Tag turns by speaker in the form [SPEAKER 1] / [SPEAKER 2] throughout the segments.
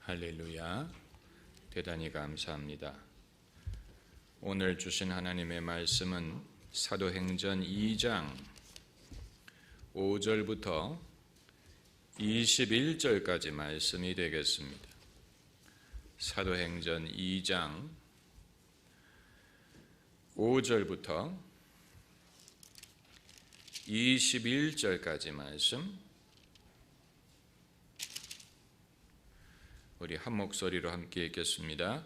[SPEAKER 1] 할렐루야. 대단히 감사합니다. 오늘 주신 하나님의 말씀은 사도행전 2장 5절부터 21절까지 말씀이 되겠습니다. 사도행전 2장 5절부터 21절까지 말씀, 우리 한 목소리로 함께 읽겠습니다.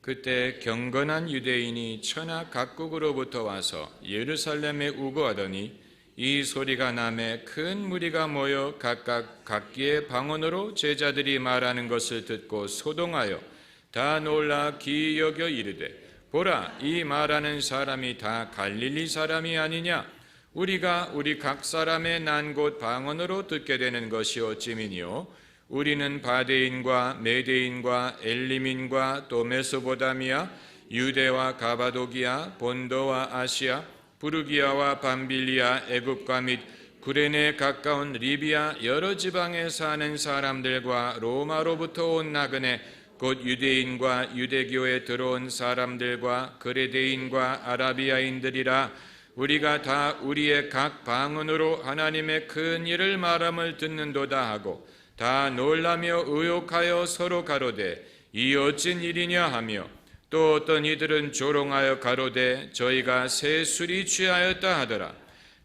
[SPEAKER 1] 그때 경건한 유대인이 천하 각국으로부터 와서 예루살렘에 우거하더니 이 소리가 나매 큰 무리가 모여 각각 각기의 방언으로 제자들이 말하는 것을 듣고 소동하여 다 놀라 기이 여겨 이르되, 보라, 이 말하는 사람이 다 갈릴리 사람이 아니냐? 우리가 우리 각 사람의 난 곳 방언으로 듣게 되는 것이 어찌미니요? 우리는 바데인과 메데인과 엘림인과 또 메소포타미아, 유대와 가바도기아, 본도와 아시아, 부르기아와 밤빌리아, 애굽과 및 구레네에 가까운 리비아 여러 지방에 사는 사람들과 로마로부터 온 나그네 곧 유대인과 유대교에 들어온 사람들과 그레데인과 아라비아인들이라. 우리가 다 우리의 각 방언으로 하나님의 큰 일을 말함을 듣는도다 하고 다 놀라며 의혹하여 서로 가로되 이 어찐 일이냐 하며, 또 어떤 이들은 조롱하여 가로되 저희가 새 술이 취하였다 하더라.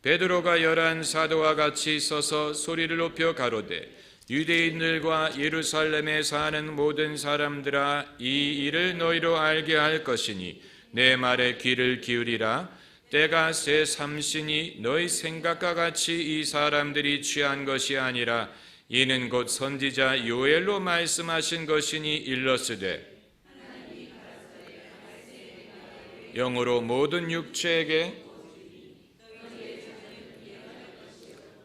[SPEAKER 1] 베드로가 11 사도와 같이 서서 소리를 높여 가로되 유대인들과 예루살렘에 사는 모든 사람들아, 이 일을 너희로 알게 할 것이니 내 말에 귀를 기울이라. 때가 새 삼신이 너희 생각과 같이 이 사람들이 취한 것이 아니라 이는 곧 선지자 요엘로 말씀하신 것이니 일러스되, 영으로 모든 육체에게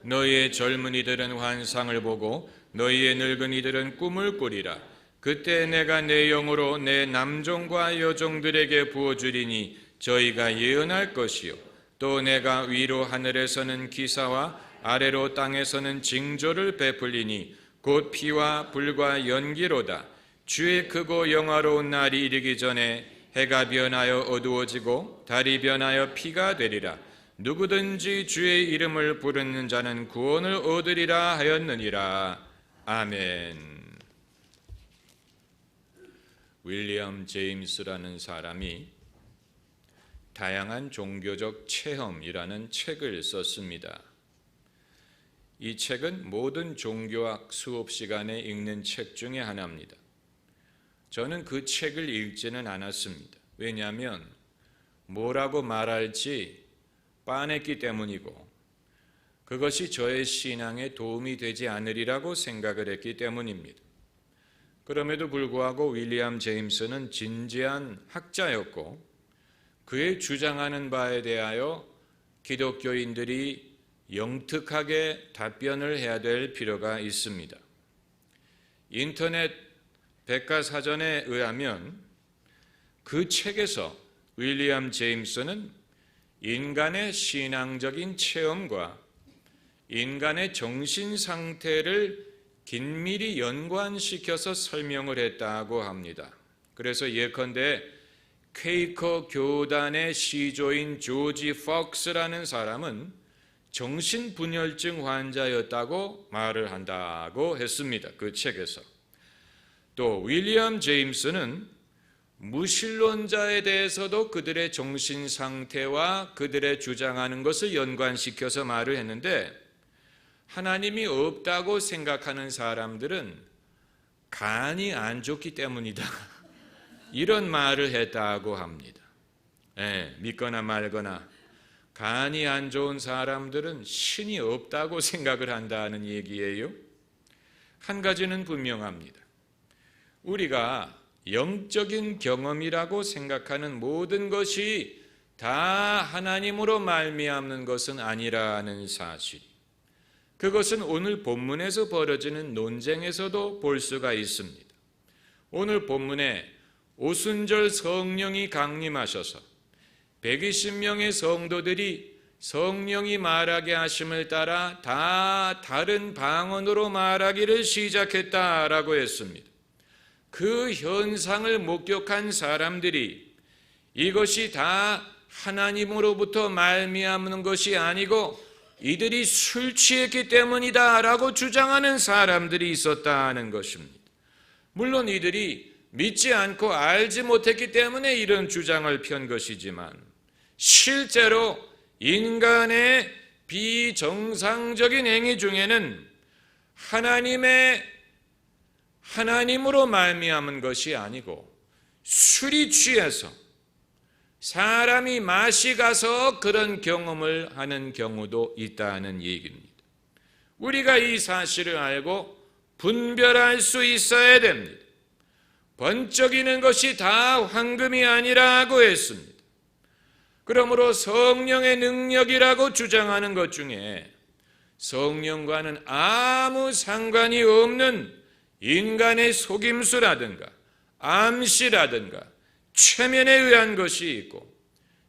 [SPEAKER 1] 너희의 젊은이들은 환상을 보고 너희의 늙은이들은 꿈을 꾸리라. 그때 내가 내 영으로 내 남종과 여종들에게 부어주리니 저희가 예언할 것이요, 또 내가 위로 하늘에서는 기사와 아래로 땅에서는 징조를 베풀리니 곧 피와 불과 연기로다. 주의 크고 영화로운 날이 이르기 전에 해가 변하여 어두워지고 달이 변하여 피가 되리라. 누구든지 주의 이름을 부르는 자는 구원을 얻으리라 하였느니라. 아멘. 윌리엄 제임스라는 사람이 다양한 종교적 체험이라는 책을 썼습니다. 이 책은 모든 종교학 수업 시간에 읽는 책 중에 하나입니다. 저는 그 책을 읽지는 않았습니다. 왜냐하면 뭐라고 말할지 빤했기 때문이고, 그것이 저의 신앙에 도움이 되지 않으리라고 생각을 했기 때문입니다. 그럼에도 불구하고 윌리엄 제임스는 진지한 학자였고, 그의 주장하는 바에 대하여 기독교인들이 영특하게 답변을 해야 될 필요가 있습니다. 인터넷 백과사전에 의하면 그 책에서 윌리엄 제임스는 인간의 신앙적인 체험과 인간의 정신 상태를 긴밀히 연관시켜서 설명을 했다고 합니다. 그래서 예컨대 퀘이커 교단의 시조인 조지 폭스라는 사람은 정신분열증 환자였다고 말을 한다고 했습니다. 그 책에서. 또 윌리엄 제임스는 무신론자에 대해서도 그들의 정신 상태와 그들의 주장하는 것을 연관시켜서 말을 했는데, 하나님이 없다고 생각하는 사람들은 간이 안 좋기 때문이다, 이런 말을 했다고 합니다. 믿거나 말거나 간이 안 좋은 사람들은 신이 없다고 생각을 한다는 얘기예요. 한 가지는 분명합니다. 우리가 영적인 경험이라고 생각하는 모든 것이 다 하나님으로 말미암는 것은 아니라는 사실. 그것은 오늘 본문에서 벌어지는 논쟁에서도 볼 수가 있습니다. 오늘 본문에 오순절 성령이 강림하셔서 120명의 성도들이 성령이 말하게 하심을 따라 다 다른 방언으로 말하기를 시작했다라고 했습니다. 그 현상을 목격한 사람들이 이것이 다 하나님으로부터 말미암는 것이 아니고 이들이 술 취했기 때문이다라고 주장하는 사람들이 있었다는 것입니다. 물론 이들이 믿지 않고 알지 못했기 때문에 이런 주장을 편 것이지만 실제로 인간의 비정상적인 행위 중에는 하나님으로 말미암은 것이 아니고 술이 취해서 사람이 맛이 가서 그런 경험을 하는 경우도 있다는 얘기입니다. 우리가 이 사실을 알고 분별할 수 있어야 됩니다. 번쩍이는 것이 다 황금이 아니라고 했습니다. 그러므로 성령의 능력이라고 주장하는 것 중에 성령과는 아무 상관이 없는 인간의 속임수라든가 암시라든가 최면에 의한 것이 있고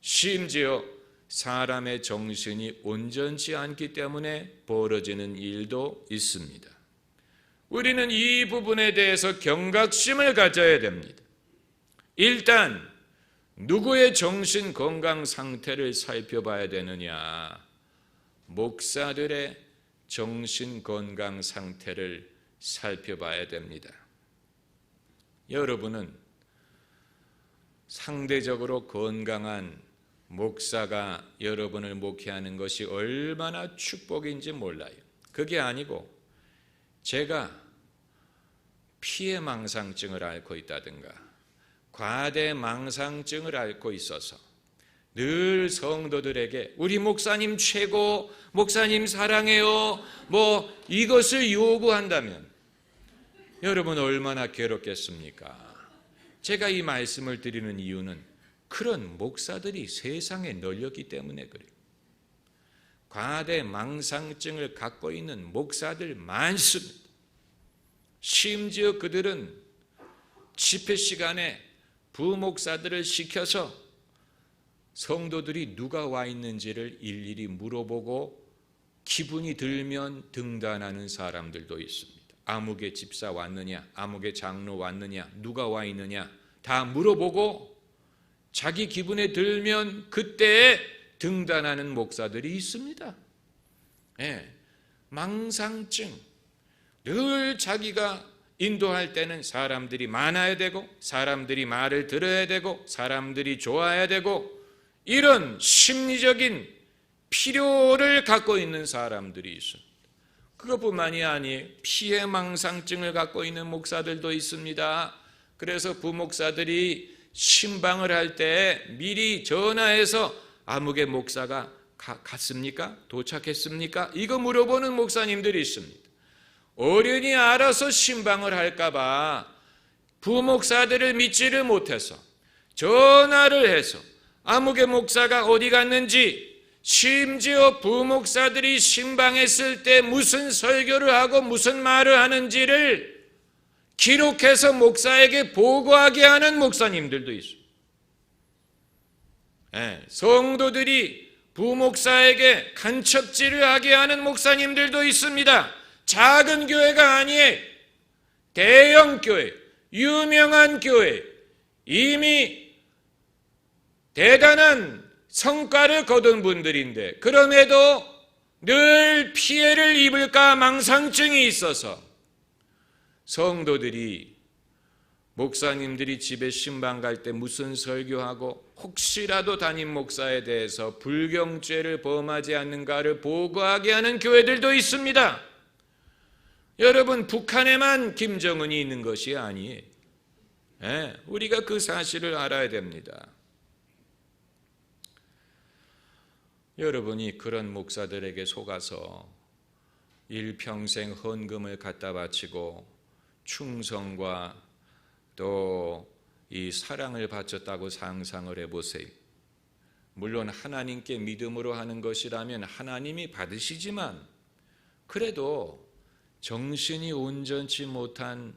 [SPEAKER 1] 심지어 사람의 정신이 온전치 않기 때문에 벌어지는 일도 있습니다. 우리는 이 부분에 대해서 경각심을 가져야 됩니다. 일단 누구의 정신 건강 상태를 살펴봐야 되느냐? 목사들의 정신 건강 상태를 살펴봐야 됩니다. 여러분은 상대적으로 건강한 목사가 여러분을 목회하는 것이 얼마나 축복인지 몰라요. 그게 아니고 제가 피해망상증을 앓고 있다든가 과대망상증을 앓고 있어서 늘 성도들에게 우리 목사님 최고, 목사님 사랑해요, 이것을 요구한다면 여러분 얼마나 괴롭겠습니까? 제가 이 말씀을 드리는 이유는 그런 목사들이 세상에 널렸기 때문에 그래요. 과대망상증을 갖고 있는 목사들 많습니다. 심지어 그들은 집회 시간에 부목사들을 시켜서 성도들이 누가 와 있는지를 일일이 물어보고 기분이 들면 등단하는 사람들도 있습니다. 아무개 집사 왔느냐, 아무개 장로 왔느냐, 누가 와 있느냐 다 물어보고 자기 기분에 들면 그때에 등단하는 목사들이 있습니다. 망상증. 늘 자기가 인도할 때는 사람들이 많아야 되고 사람들이 말을 들어야 되고 사람들이 좋아야 되고 이런 심리적인 필요를 갖고 있는 사람들이 있습니다. 그것뿐만이 아니에요. 피해망상증을 갖고 있는 목사들도 있습니다. 그래서 부목사들이 신방을 할 때 미리 전화해서 아무개 목사가 갔습니까? 도착했습니까? 이거 물어보는 목사님들이 있습니다. 어른이 알아서 신방을 할까봐 부목사들을 믿지를 못해서 전화를 해서 아무개 목사가 어디 갔는지, 심지어 부목사들이 신방했을 때 무슨 설교를 하고 무슨 말을 하는지를 기록해서 목사에게 보고하게 하는 목사님들도 있습니다. 성도들이 부목사에게 간척질을 하게 하는 목사님들도 있습니다. 작은 교회가 아니에요. 대형 교회, 유명한 교회, 이미 대단한 성과를 거둔 분들인데 그럼에도 늘 피해를 입을까 망상증이 있어서 성도들이 목사님들이 집에 신방 갈 때 무슨 설교하고 혹시라도 담임 목사에 대해서 불경죄를 범하지 않는가를 보고하게 하는 교회들도 있습니다. 여러분, 북한에만 김정은이 있는 것이 아니에요. 우리가 그 사실을 알아야 됩니다. 여러분이 그런 목사들에게 속아서 일평생 헌금을 갖다 바치고 충성과 또 이 사랑을 바쳤다고 상상을 해보세요. 물론 하나님께 믿음으로 하는 것이라면 하나님이 받으시지만 그래도 정신이 온전치 못한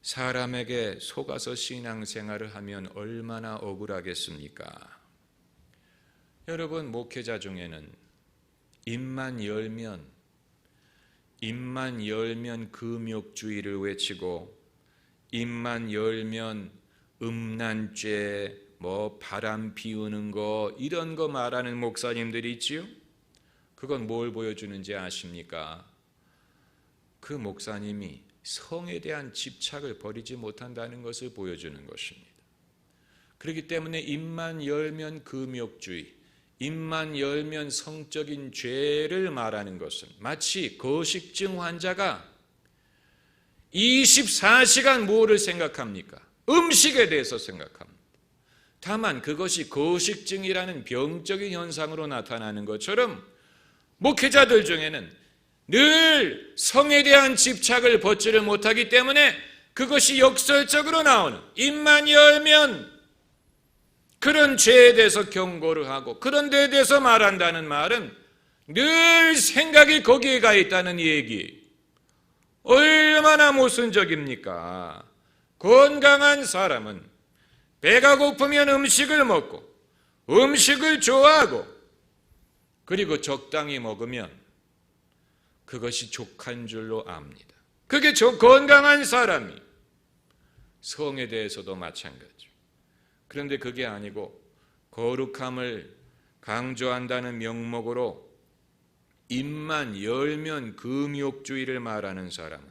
[SPEAKER 1] 사람에게 속아서 신앙생활을 하면 얼마나 억울하겠습니까? 여러분, 목회자 중에는 입만 열면 금욕주의를 외치고 입만 열면 음란죄, 바람 피우는 거 이런 거 말하는 목사님들이 있지요. 그건 뭘 보여주는지 아십니까? 그 목사님이 성에 대한 집착을 버리지 못한다는 것을 보여주는 것입니다. 그렇기 때문에 입만 열면 금욕주의, 입만 열면 성적인 죄를 말하는 것은 마치 거식증 환자가 24시간 뭐를 생각합니까? 음식에 대해서 생각합니다. 다만 그것이 거식증이라는 병적인 현상으로 나타나는 것처럼 목회자들 중에는 늘 성에 대한 집착을 벗지를 못하기 때문에 그것이 역설적으로 나오는, 입만 열면 그런 죄에 대해서 경고를 하고 그런 데에 대해서 말한다는 말은 늘 생각이 거기에 가 있다는 얘기. 얼마나 모순적입니까? 건강한 사람은 배가 고프면 음식을 먹고 음식을 좋아하고 그리고 적당히 먹으면 그것이 족한 줄로 압니다. 그게 건강한 사람이. 성에 대해서도 마찬가지죠. 그런데 그게 아니고 거룩함을 강조한다는 명목으로 입만 열면 금욕주의를 말하는 사람은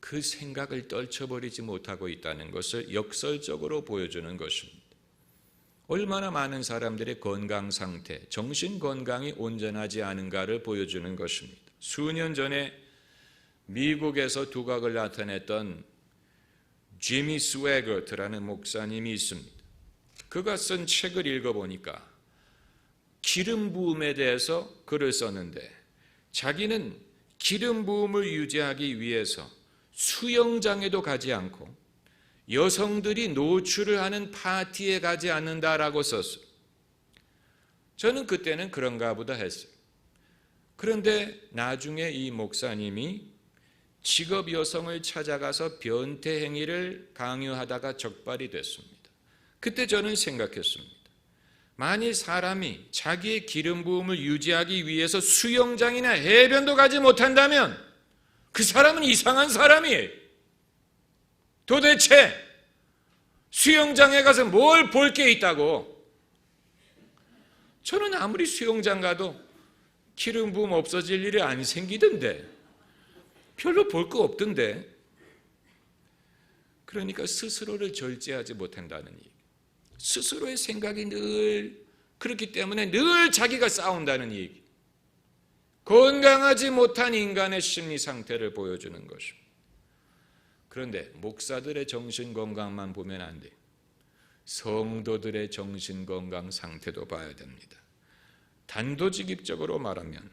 [SPEAKER 1] 그 생각을 떨쳐버리지 못하고 있다는 것을 역설적으로 보여주는 것입니다. 얼마나 많은 사람들의 건강 상태, 정신 건강이 온전하지 않은가를 보여주는 것입니다. 수년 전에 미국에서 두각을 나타냈던 지미 스웨거트라는 목사님이 있습니다. 그가 쓴 책을 읽어보니까 기름 부음에 대해서 글을 썼는데 자기는 기름 부음을 유지하기 위해서 수영장에도 가지 않고 여성들이 노출을 하는 파티에 가지 않는다라고 썼어요. 저는 그때는 그런가 보다 했어요. 그런데 나중에 이 목사님이 직업 여성을 찾아가서 변태 행위를 강요하다가 적발이 됐습니다. 그때 저는 생각했습니다. 만일 사람이 자기의 기름 부음을 유지하기 위해서 수영장이나 해변도 가지 못한다면 그 사람은 이상한 사람이에요. 도대체 수영장에 가서 뭘 볼 게 있다고? 저는 아무리 수영장 가도 기름 부음 없어질 일이 안 생기던데, 별로 볼 거 없던데. 그러니까 스스로를 절제하지 못한다는 얘기. 스스로의 생각이 늘 그렇기 때문에 늘 자기가 싸운다는 얘기. 건강하지 못한 인간의 심리 상태를 보여주는 것입니다. 그런데 목사들의 정신 건강만 보면 안 돼요. 성도들의 정신 건강 상태도 봐야 됩니다. 단도직입적으로 말하면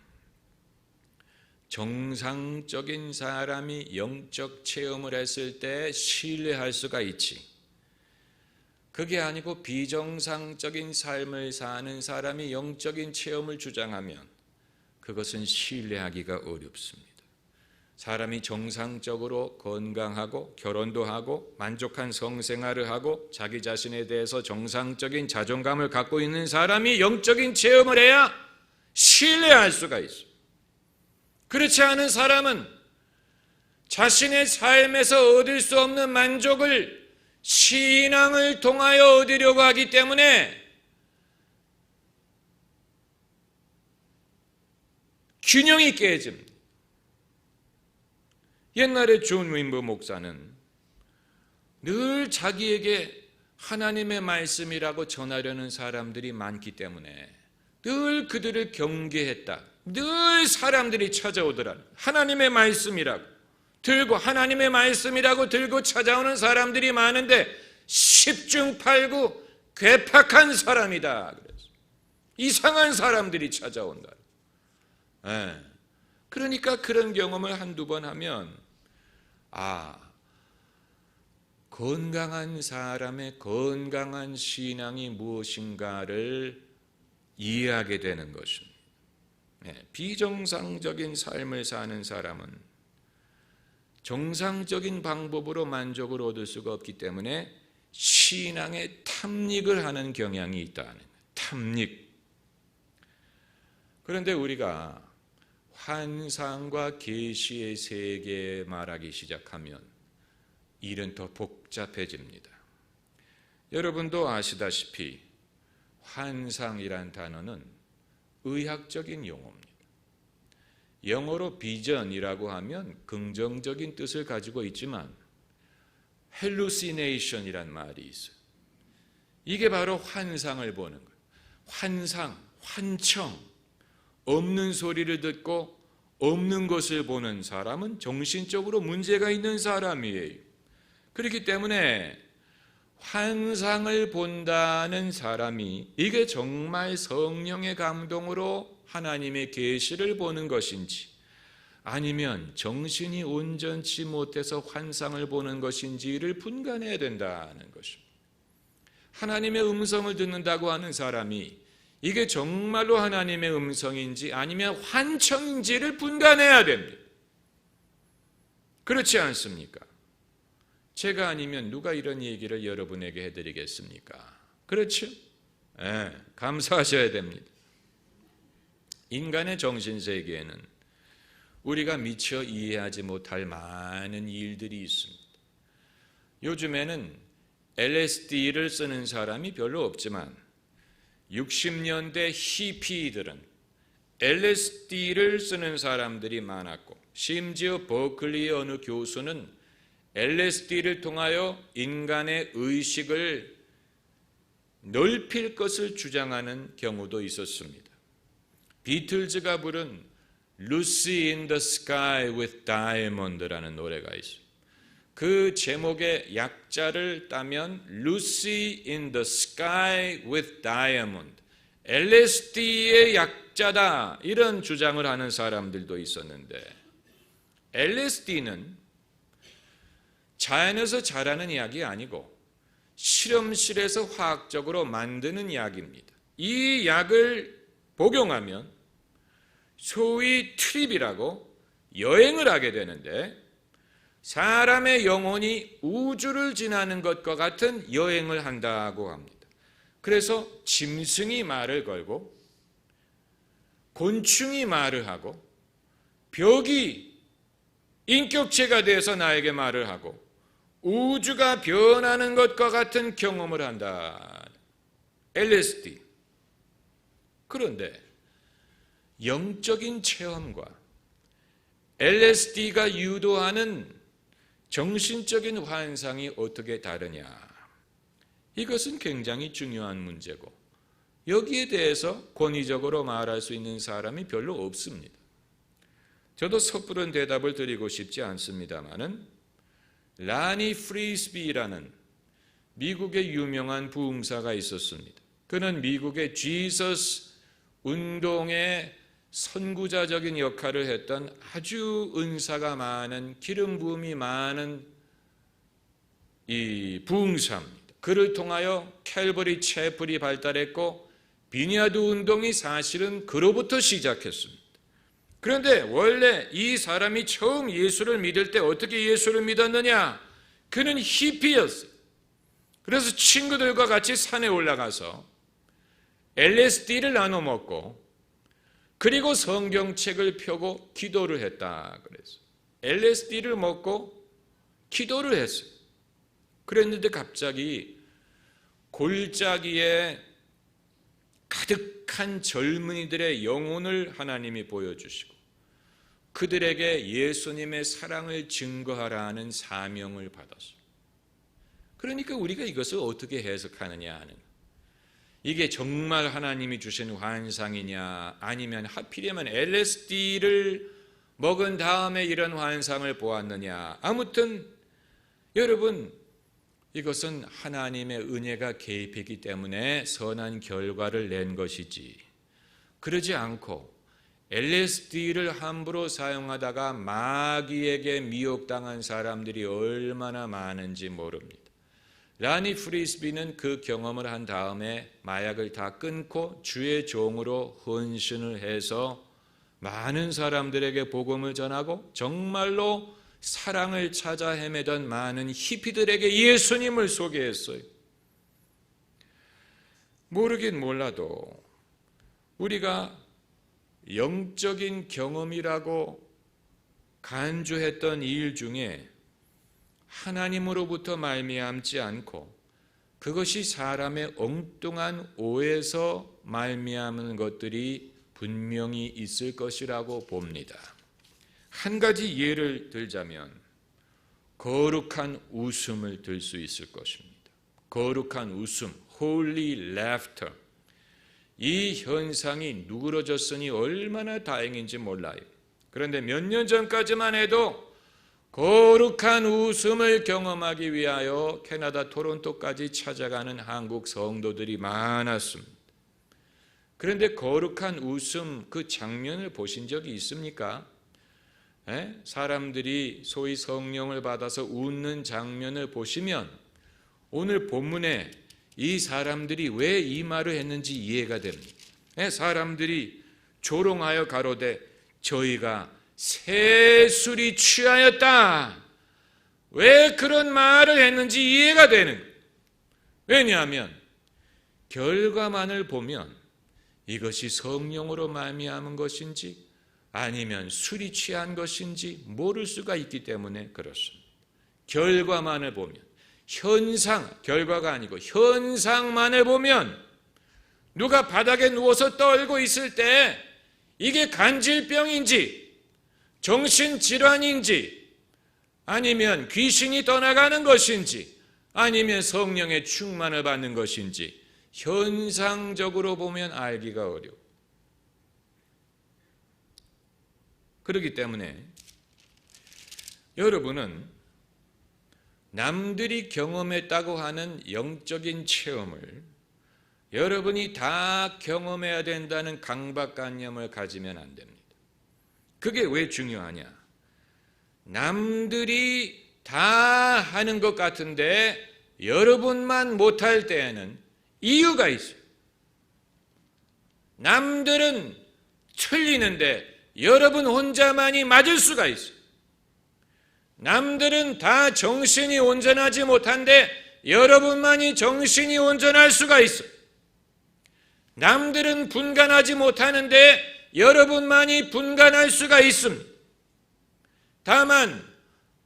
[SPEAKER 1] 정상적인 사람이 영적 체험을 했을 때 신뢰할 수가 있지, 그게 아니고 비정상적인 삶을 사는 사람이 영적인 체험을 주장하면 그것은 신뢰하기가 어렵습니다. 사람이 정상적으로 건강하고 결혼도 하고 만족한 성생활을 하고 자기 자신에 대해서 정상적인 자존감을 갖고 있는 사람이 영적인 체험을 해야 신뢰할 수가 있어요. 그렇지 않은 사람은 자신의 삶에서 얻을 수 없는 만족을 신앙을 통하여 얻으려고 하기 때문에 균형이 깨집니다. 옛날에 존 윈버 목사는 늘 자기에게 하나님의 말씀이라고 전하려는 사람들이 많기 때문에 늘 그들을 경계했다. 늘 사람들이 찾아오더라. 하나님의 말씀이라고 들고, 하나님의 말씀이라고 들고 찾아오는 사람들이 많은데 10중 8구 괴팍한 사람이다. 그래서 이상한 사람들이 찾아온다. 그러니까 그런 경험을 한두 번 하면 건강한 사람의 건강한 신앙이 무엇인가를 이해하게 되는 것입니다. 비정상적인 삶을 사는 사람은 정상적인 방법으로 만족을 얻을 수가 없기 때문에 신앙에 탐닉을 하는 경향이 있다는 거예요. 탐닉. 그런데 우리가 환상과 계시의 세계 말하기 시작하면 일은 더 복잡해집니다. 여러분도 아시다시피 환상이란 단어는 의학적인 용어입니다. 영어로 비전이라고 하면 긍정적인 뜻을 가지고 있지만 hallucination이란 말이 있어요. 이게 바로 환상을 보는 거예요. 환상, 환청, 없는 소리를 듣고 없는 것을 보는 사람은 정신적으로 문제가 있는 사람이에요. 그렇기 때문에 환상을 본다는 사람이 이게 정말 성령의 감동으로 하나님의 계시를 보는 것인지 아니면 정신이 온전치 못해서 환상을 보는 것인지를 분간해야 된다는 것입니다. 하나님의 음성을 듣는다고 하는 사람이 이게 정말로 하나님의 음성인지 아니면 환청인지를 분간해야 됩니다. 그렇지 않습니까? 제가 아니면 누가 이런 얘기를 여러분에게 해드리겠습니까? 그렇죠? 네, 감사하셔야 됩니다. 인간의 정신세계에는 우리가 미처 이해하지 못할 많은 일들이 있습니다. 요즘에는 LSD를 쓰는 사람이 별로 없지만 60년대 히피들은 LSD를 쓰는 사람들이 많았고 심지어 버클리의 어느 교수는 LSD를 통하여 인간의 의식을 넓힐 것을 주장하는 경우도 있었습니다. 비틀즈가 부른 Lucy in the Sky with Diamond라는 노래가 있습니다. 그 제목의 약자를 따면 Lucy in the Sky with Diamond, LSD의 약자다 이런 주장을 하는 사람들도 있었는데 LSD는 자연에서 자라는 약이 아니고 실험실에서 화학적으로 만드는 약입니다. 이 약을 복용하면 소위 트립이라고 여행을 하게 되는데 사람의 영혼이 우주를 지나는 것과 같은 여행을 한다고 합니다. 그래서 짐승이 말을 걸고 곤충이 말을 하고 벽이 인격체가 돼서 나에게 말을 하고 우주가 변하는 것과 같은 경험을 한다. LSD. 그런데 영적인 체험과 LSD가 유도하는 정신적인 환상이 어떻게 다르냐? 이것은 굉장히 중요한 문제고 여기에 대해서 권위적으로 말할 수 있는 사람이 별로 없습니다. 저도 섣부른 대답을 드리고 싶지 않습니다만은 라니 프리스비라는 미국의 유명한 부흥사가 있었습니다. 그는 미국의 지저스 운동의 선구자적인 역할을 했던 아주 은사가 많은 기름 부음이 많은 이 부흥사입니다. 그를 통하여 캘버리 채플이 발달했고 비니아드 운동이 사실은 그로부터 시작했습니다. 그런데 원래 이 사람이 처음 예수를 믿을 때 어떻게 예수를 믿었느냐? 그는 히피였어요. 그래서 친구들과 같이 산에 올라가서 LSD를 나눠 먹고 그리고 성경책을 펴고 기도를 했다 그랬어요. LSD를 먹고 기도를 했어요. 그랬는데 갑자기 골짜기에 가득한 젊은이들의 영혼을 하나님이 보여주시고 그들에게 예수님의 사랑을 증거하라는 사명을 받았어요. 그러니까 우리가 이것을 어떻게 해석하느냐 하는, 이게 정말 하나님이 주신 환상이냐 아니면 하필이면 LSD를 먹은 다음에 이런 환상을 보았느냐. 아무튼 여러분, 이것은 하나님의 은혜가 개입했기 때문에 선한 결과를 낸 것이지, 그러지 않고 LSD를 함부로 사용하다가 마귀에게 미혹당한 사람들이 얼마나 많은지 모릅니다. 라니 프리스비는 그 경험을 한 다음에 마약을 다 끊고 주의 종으로 헌신을 해서 많은 사람들에게 복음을 전하고 정말로 사랑을 찾아 헤매던 많은 히피들에게 예수님을 소개했어요. 모르긴 몰라도 우리가 영적인 경험이라고 간주했던 일 중에 하나님으로부터 말미암지 않고 그것이 사람의 엉뚱한 오해에서 말미암은 것들이 분명히 있을 것이라고 봅니다. 한 가지 예를 들자면 거룩한 웃음을 들 수 있을 것입니다. 거룩한 웃음, holy laughter. 이 현상이 누그러졌으니 얼마나 다행인지 몰라요. 그런데 몇 년 전까지만 해도 거룩한 웃음을 경험하기 위하여 캐나다 토론토까지 찾아가는 한국 성도들이 많았습니다. 그런데 거룩한 웃음 그 장면을 보신 적이 있습니까? 사람들이 소위 성령을 받아서 웃는 장면을 보시면 오늘 본문에 이 사람들이 왜 이 말을 했는지 이해가 됩니다. 사람들이 조롱하여 가로되 저희가 새술이 취하였다. 왜 그런 말을 했는지 이해가 되는 거예요. 왜냐하면 결과만을 보면 이것이 성령으로 말미암은 것인지 아니면 술이 취한 것인지 모를 수가 있기 때문에 그렇습니다. 결과만을 보면 현상, 결과가 아니고 현상만을 보면 누가 바닥에 누워서 떨고 있을 때 이게 간질병인지 정신질환인지 아니면 귀신이 떠나가는 것인지 아니면 성령의 충만을 받는 것인지 현상적으로 보면 알기가 어려워. 그렇기 때문에 여러분은 남들이 경험했다고 하는 영적인 체험을 여러분이 다 경험해야 된다는 강박관념을 가지면 안 됩니다. 그게 왜 중요하냐? 남들이 다 하는 것 같은데 여러분만 못할 때에는 이유가 있어요. 남들은 틀리는데 여러분 혼자만이 맞을 수가 있어요. 남들은 다 정신이 온전하지 못한데 여러분만이 정신이 온전할 수가 있어요. 남들은 분간하지 못하는데 여러분만이 분간할 수가 있습니다. 다만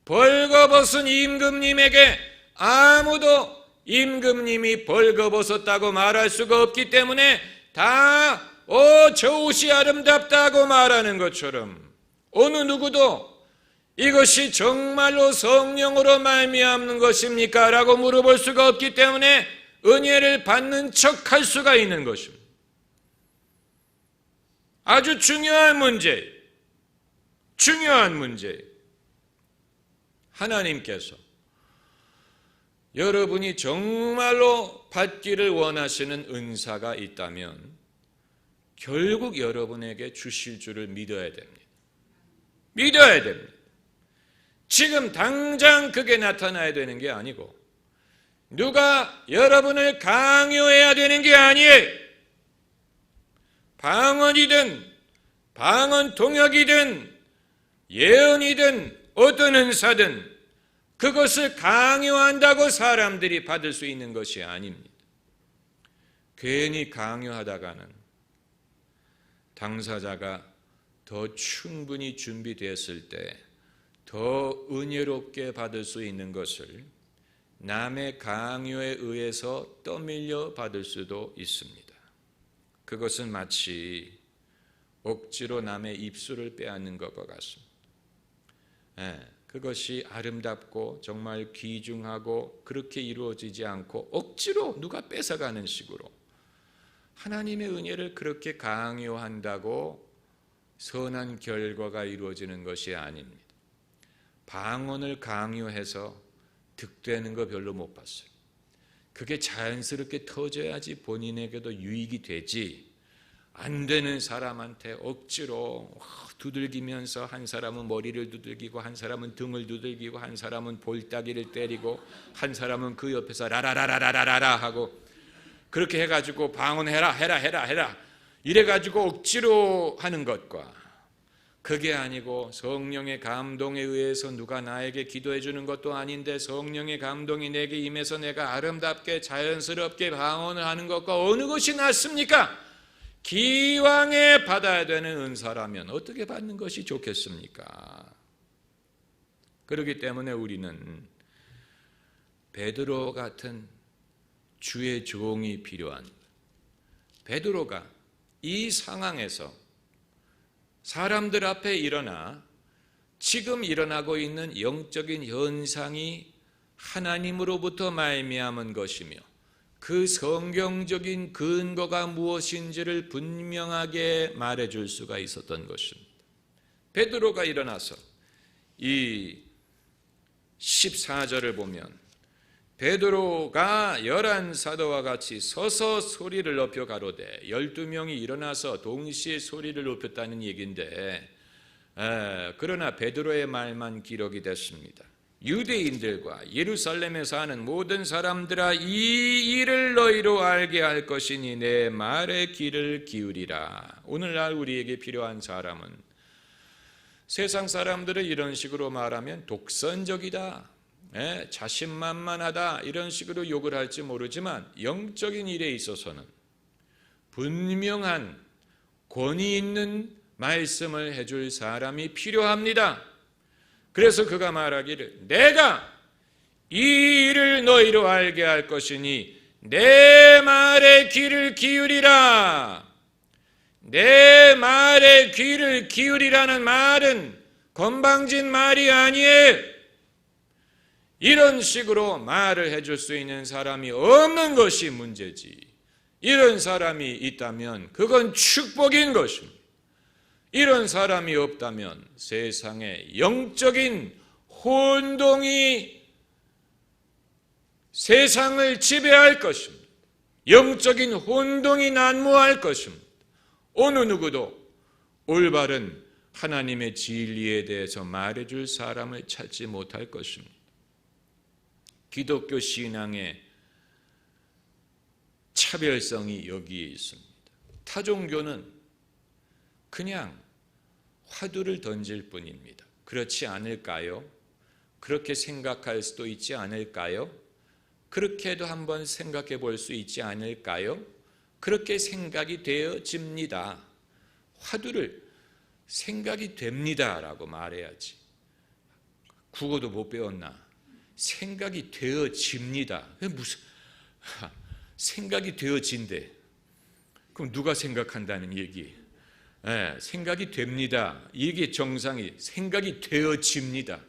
[SPEAKER 1] 벌거벗은 임금님에게 아무도 임금님이 벌거벗었다고 말할 수가 없기 때문에 다 저 옷이 아름답다고 말하는 것처럼 어느 누구도 이것이 정말로 성령으로 말미암는 것입니까? 라고 물어볼 수가 없기 때문에 은혜를 받는 척할 수가 있는 것입니다. 아주 중요한 문제. 하나님께서 여러분이 정말로 받기를 원하시는 은사가 있다면 결국 여러분에게 주실 줄을 믿어야 됩니다. 믿어야 됩니다. 지금 당장 그게 나타나야 되는 게 아니고 누가 여러분을 강요해야 되는 게 아니에요. 방언이든 방언 통역이든 예언이든 어떤 은사든 그것을 강요한다고 사람들이 받을 수 있는 것이 아닙니다. 괜히 강요하다가는 당사자가 더 충분히 준비되었을 때 더 은혜롭게 받을 수 있는 것을 남의 강요에 의해서 떠밀려 받을 수도 있습니다. 그것은 마치 억지로 남의 입술을 빼앗는 것과 같습니다. 그것이 아름답고 정말 귀중하고 그렇게 이루어지지 않고 억지로 누가 뺏어가는 식으로 하나님의 은혜를 그렇게 강요한다고 선한 결과가 이루어지는 것이 아닙니다. 방언을 강요해서 득되는 거 별로 못 봤어요. 그게 자연스럽게 터져야지 본인에게도 유익이 되지 안 되는 사람한테 억지로 두들기면서 한 사람은 머리를 두들기고 한 사람은 등을 두들기고 한 사람은 볼따기를 때리고 한 사람은 그 옆에서 라라라라라라라 하고 그렇게 해가지고 방언해라 이래가지고 억지로 하는 것과 그게 아니고 성령의 감동에 의해서 누가 나에게 기도해 주는 것도 아닌데 성령의 감동이 내게 임해서 내가 아름답게 자연스럽게 방언을 하는 것과 어느 것이 낫습니까? 기왕에 받아야 되는 은사라면 어떻게 받는 것이 좋겠습니까? 그렇기 때문에 우리는 베드로 같은 주의 종이 필요한, 베드로가 이 상황에서 사람들 앞에 일어나 지금 일어나고 있는 영적인 현상이 하나님으로부터 말미암은 것이며 그 성경적인 근거가 무엇인지를 분명하게 말해줄 수가 있었던 것입니다. 베드로가 일어나서 이 14절을 보면 베드로가 11사도와 같이 서서 소리를 높여 가로되 12명이 일어나서 동시에 소리를 높였다는 얘기인데 그러나 베드로의 말만 기록이 됐습니다. 유대인들과 예루살렘에 사는 모든 사람들아 이 일을 너희로 알게 할 것이니 내 말에 귀를 기울이라. 오늘날 우리에게 필요한 사람은 세상 사람들은 이런 식으로 말하면 독선적이다, 자신만만하다 이런 식으로 욕을 할지 모르지만 영적인 일에 있어서는 분명한 권위 있는 말씀을 해줄 사람이 필요합니다. 그래서 그가 말하기를 내가 이 일을 너희로 알게 할 것이니 내 말에 귀를 기울이라. 내 말에 귀를 기울이라는 말은 건방진 말이 아니에요. 이런 식으로 말을 해줄 수 있는 사람이 없는 것이 문제지. 이런 사람이 있다면 그건 축복인 것입니다. 이런 사람이 없다면 세상에 영적인 혼동이 세상을 지배할 것입니다. 영적인 혼동이 난무할 것입니다. 어느 누구도 올바른 하나님의 진리에 대해서 말해줄 사람을 찾지 못할 것입니다. 기독교 신앙의 차별성이 여기에 있습니다. 타종교는 그냥 화두를 던질 뿐입니다. 그렇지 않을까요? 그렇게 생각할 수도 있지 않을까요? 그렇게도 한번 생각해 볼 수 있지 않을까요? 그렇게 생각이 되어집니다. 화두를 생각이 됩니다라고 말해야지. 국어도 못 배웠나? 생각이 되어집니다. 무슨 생각이 되어진대. 그럼 누가 생각한다는 얘기? 생각이 됩니다. 이게 정상이 생각이 되어집니다.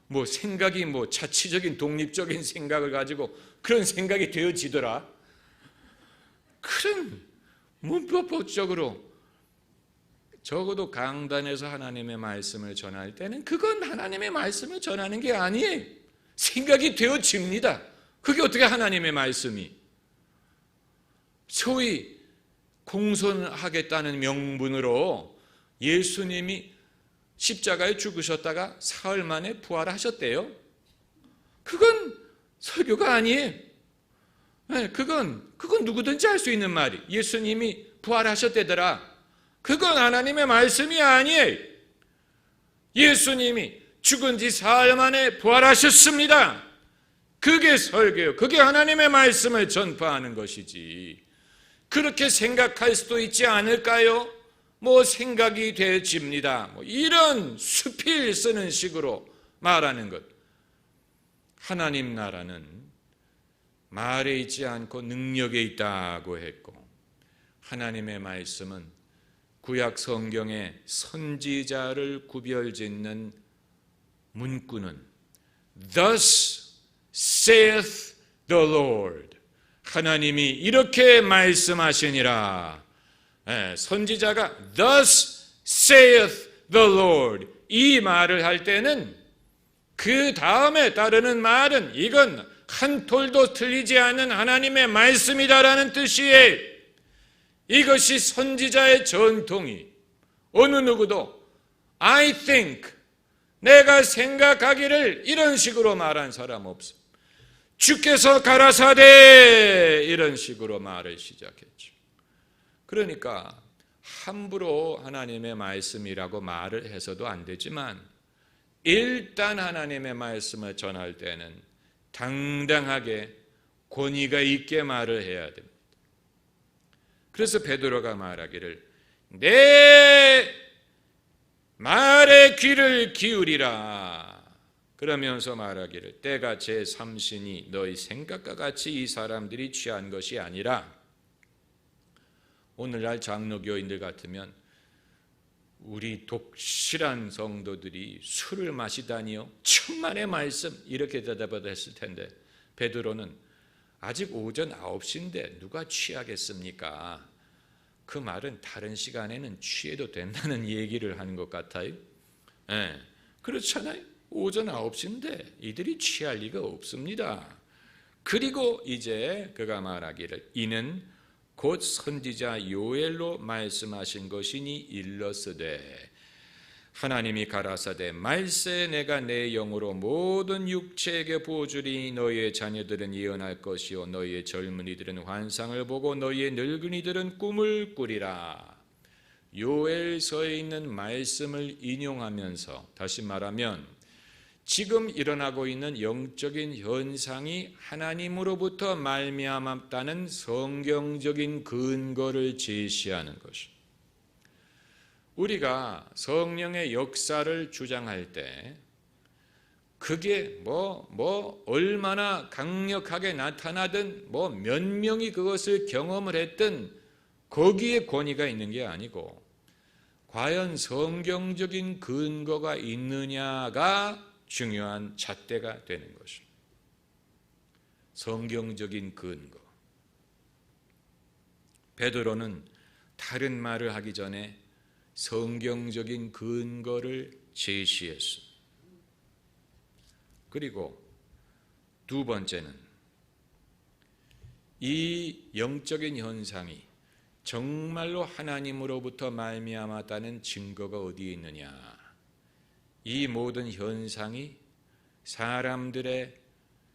[SPEAKER 1] 뭐 생각이 뭐 자치적인 독립적인 생각을 가지고 그런 생각이 되어지더라. 그런 문법적으로 적어도 강단에서 하나님의 말씀을 전할 때는 그건 하나님의 말씀을 전하는 게 아니에요. 생각이 되어집니다. 그게 어떻게 하나님의 말씀이? 소위 공손하겠다는 명분으로 예수님이 십자가에 죽으셨다가 사흘 만에 부활하셨대요. 그건 설교가 아니에요. 그건 누구든지 할 수 있는 말이. 예수님이 부활하셨대더라. 그건 하나님의 말씀이 아니에요. 예수님이 죽은 지 사흘 만에 부활하셨습니다. 그게 설교예요. 그게 하나님의 말씀을 전파하는 것이지. 그렇게 생각할 수도 있지 않을까요? 뭐 생각이 되어집니다. 뭐 이런 수필 쓰는 식으로 말하는 것. 하나님 나라는 말에 있지 않고 능력에 있다고 했고, 하나님의 말씀은 구약 성경의 선지자를 구별짓는 문구는 Thus saith the Lord. 하나님이 이렇게 말씀하시니라. 선지자가 Thus saith the Lord 이 말을 할 때는 그 다음에 따르는 말은 이건 한 톨도 틀리지 않는 하나님의 말씀이다라는 뜻이에요. 이것이 선지자의 전통이. 어느 누구도 I think 내가 생각하기를 이런 식으로 말한 사람 없어. 주께서 가라사대 이런 식으로 말을 시작했죠. 그러니까 함부로 하나님의 말씀이라고 말을 해서도 안 되지만 일단 하나님의 말씀을 전할 때는 당당하게 권위가 있게 말을 해야 됩니다. 그래서 베드로가 말하기를 내 말에 귀를 기울이라. 그러면서 말하기를 때가 제3신이 너희 생각과 같이 이 사람들이 취한 것이 아니라, 오늘날 장로교인들 같으면 우리 독실한 성도들이 술을 마시다니요? 천만의 말씀 이렇게 대답했을 텐데, 베드로는 아직 오전 9시인데 누가 취하겠습니까? 그 말은 다른 시간에는 취해도 된다는 얘기를 하는 것 같아요. 그렇잖아요. 오전 9시인데 이들이 취할 리가 없습니다. 그리고 이제 그가 말하기를 이는 곧 선지자 요엘로 말씀하신 것이니 일러스되 하나님이 가라사대 말세 내가 내 영으로 모든 육체에게 부어주리니 너희의 자녀들은 예언할 것이요 너희의 젊은이들은 환상을 보고 너희의 늙은이들은 꿈을 꾸리라. 요엘서에 있는 말씀을 인용하면서 다시 말하면 지금 일어나고 있는 영적인 현상이 하나님으로부터 말미암았다는 성경적인 근거를 제시하는 것입니다. 우리가 성령의 역사를 주장할 때 그게 얼마나 강력하게 나타나든 몇 명이 그것을 경험을 했든 거기에 권위가 있는 게 아니고 과연 성경적인 근거가 있느냐가 중요한 잣대가 되는 것입니다. 성경적인 근거. 베드로는 다른 말을 하기 전에 성경적인 근거를 제시했습니다. 그리고 두 번째는 이 영적인 현상이 정말로 하나님으로부터 말미암았다는 증거가 어디에 있느냐. 이 모든 현상이 사람들의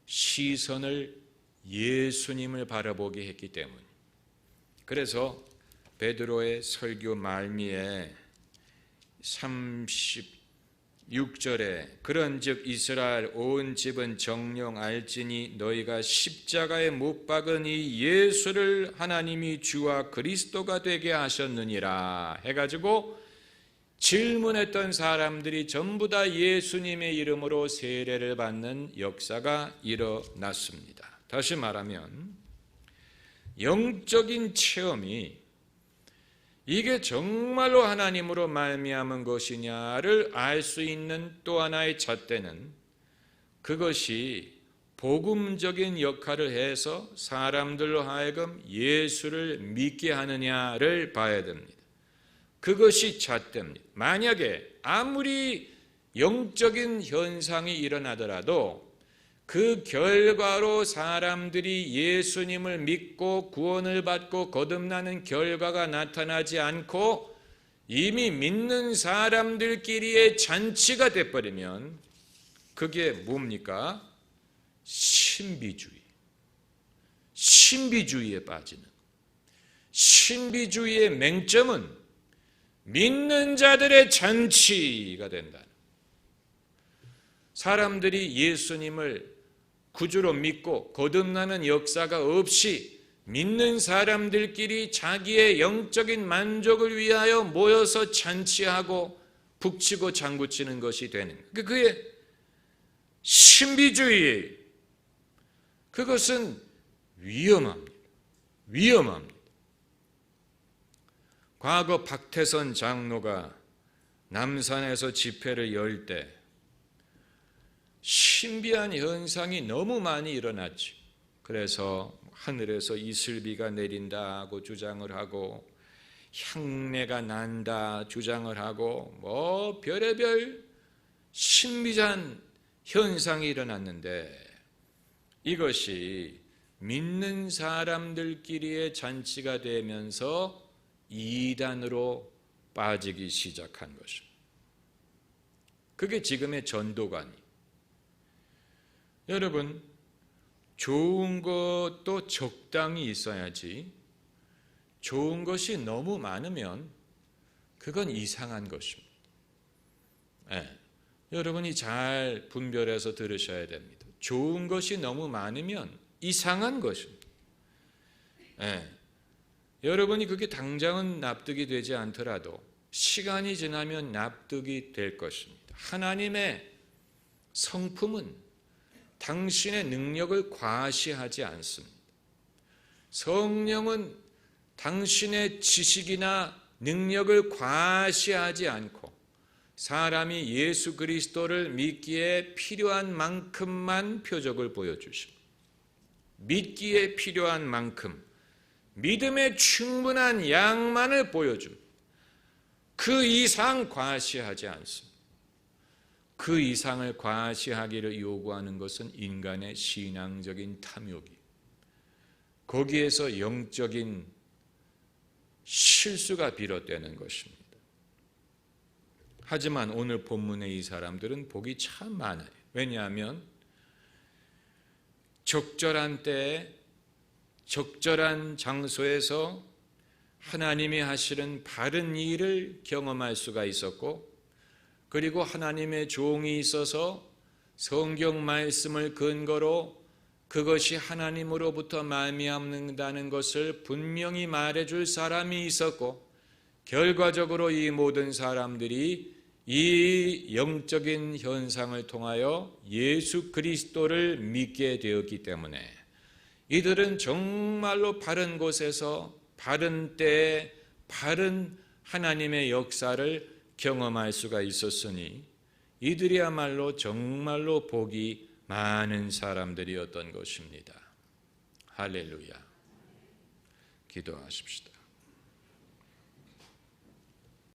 [SPEAKER 1] 시선을 예수님을 바라보게 했기 때문. 그래서 베드로의 설교 말미에 36절에 그런즉 이스라엘 온 집은 정령 알지니 너희가 십자가에 못 박은 이 예수를 하나님이 주와 그리스도가 되게 하셨느니라 해가지고 질문했던 사람들이 전부 다 예수님의 이름으로 세례를 받는 역사가 일어났습니다. 다시 말하면 영적인 체험이 이게 정말로 하나님으로 말미암은 것이냐를 알 수 있는 또 하나의 잣대는 그것이 복음적인 역할을 해서 사람들로 하여금 예수를 믿게 하느냐를 봐야 됩니다. 그것이 잣대입니다. 만약에 아무리 영적인 현상이 일어나더라도 그 결과로 사람들이 예수님을 믿고 구원을 받고 거듭나는 결과가 나타나지 않고 이미 믿는 사람들끼리의 잔치가 돼버리면 그게 뭡니까? 신비주의에 빠지는. 신비주의의 맹점은 믿는 자들의 잔치가 된다. 사람들이 예수님을 구주로 믿고 거듭나는 역사가 없이 믿는 사람들끼리 자기의 영적인 만족을 위하여 모여서 잔치하고 북치고 장구치는 것이 되는 거예요. 그게 신비주의예요. 그것은 위험합니다. 과거 박태선 장로가 남산에서 집회를 열 때 신비한 현상이 너무 많이 일어났지. 그래서 하늘에서 이슬비가 내린다고 주장을 하고 향내가 난다 주장을 하고 별의별 신비한 현상이 일어났는데 이것이 믿는 사람들끼리의 잔치가 되면서 이단으로 빠지기 시작한 것입니다. 그게 지금의 전도관이. 여러분, 좋은 것도 적당히 있어야지 좋은 것이 너무 많으면 그건 이상한 것입니다. 여러분이 잘 분별해서 들으셔야 됩니다. 좋은 것이 너무 많으면 이상한 것입니다. 여러분이 그게 당장은 납득이 되지 않더라도 시간이 지나면 납득이 될 것입니다. 하나님의 성품은 당신의 능력을 과시하지 않습니다. 성령은 당신의 지식이나 능력을 과시하지 않고 사람이 예수 그리스도를 믿기에 필요한 만큼만 표적을 보여주십니다. 믿기에 필요한 만큼, 믿음에 충분한 양만을 보여줍니다. 그 이상 과시하지 않습니다. 그 이상을 과시하기를 요구하는 것은 인간의 신앙적인 탐욕이, 거기에서 영적인 실수가 비롯되는 것입니다. 하지만 오늘 본문의 이 사람들은 복이 참 많아요. 왜냐하면 적절한 때에 적절한 장소에서 하나님이 하시는 바른 일을 경험할 수가 있었고, 그리고 하나님의 종이 있어서 성경 말씀을 근거로 그것이 하나님으로부터 말미암는다는 것을 분명히 말해줄 사람이 있었고, 결과적으로 이 모든 사람들이 이 영적인 현상을 통하여 예수 그리스도를 믿게 되었기 때문에 이들은 정말로 바른 곳에서 바른 때에 바른 하나님의 역사를 경험할 수가 있었으니 이들이야말로 정말로 복이 많은 사람들이었던 것입니다. 할렐루야. 기도하십시다.